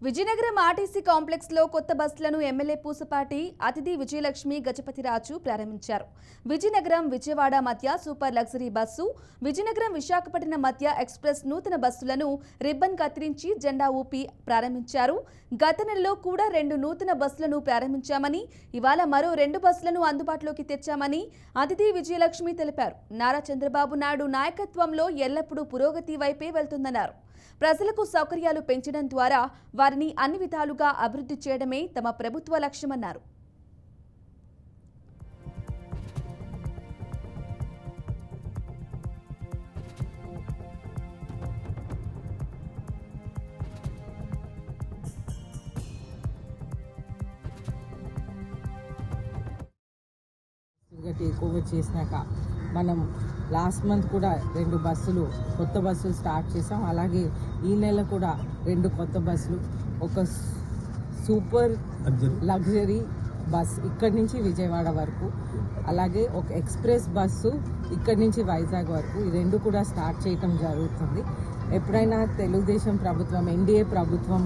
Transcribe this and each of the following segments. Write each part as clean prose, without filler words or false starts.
Vizianagaram RTC complex లో కొత్త బస్సులను ఎమ్మెల్యే పూసపాటి అతిథి విజయలక్ష్మి గజపతిరాజు ప్రారంభించారు. విజయనగరం విజయవాడ మధ్య super luxury bus, Vizianagaram Visakhapatnam మధ్య ఎక్స్ప్రెస్ నూతన బస్సులను రిబ్బన్ కత్తిరించి జెండా ఊపి ప్రారంభించారు. గత నెలలో కూడా 2 నూతన బస్సులను ప్రారంభించామని, ఇవాళ మరో 2 బస్సులను అందుబాటులోకి తెచ్చామని అతిథి విజయలక్ష్మి తెలిపారు. నారా చంద్రబాబు నాయుడు నాయకత్వంలో ఎల్లప్పుడూ పురోగతి వైపే వెళ్తుందన్నారు. ప్రజలకు సౌకర్యాలు పెంచడం ద్వారా వారిని అన్ని విధాలుగా అభివృద్ధి చేయడమే తమ ప్రభుత్వ లక్ష్యమన్నారు. టేక్ ఓవర్ చేసినాక మనం లాస్ట్ మంత్ కూడా 2 బస్సులు కొత్త బస్సులు స్టార్ట్ చేసాం. అలాగే ఈ నెల కూడా 2 కొత్త బస్సులు, ఒక సూపర్ లగ్జరీ బస్ ఇక్కడి నుంచి విజయవాడ వరకు, అలాగే ఒక ఎక్స్ప్రెస్ బస్సు ఇక్కడి నుంచి వైజాగ్ వరకు, ఈ 2 కూడా స్టార్ట్ చేయటం జరుగుతుంది. ఎప్పుడైనా తెలుగుదేశం ప్రభుత్వం, ఎన్డీఏ ప్రభుత్వం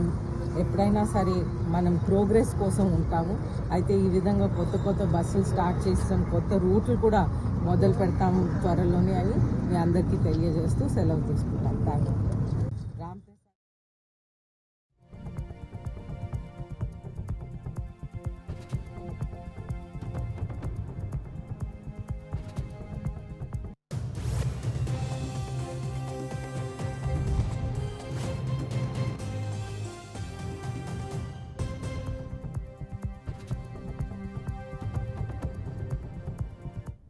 ఎప్పుడైనా సరే మనం ప్రోగ్రెస్ కోసం ఉంటాము. అయితే ఈ విధంగా కొత్త బస్సులు స్టార్ట్ చేస్తాం, కొత్త రూట్లు కూడా మొదలు పెడతాము త్వరలోనే అని మీ అందరికీ తెలియజేస్తూ సెలవు తీసుకుంటాం. Thank you.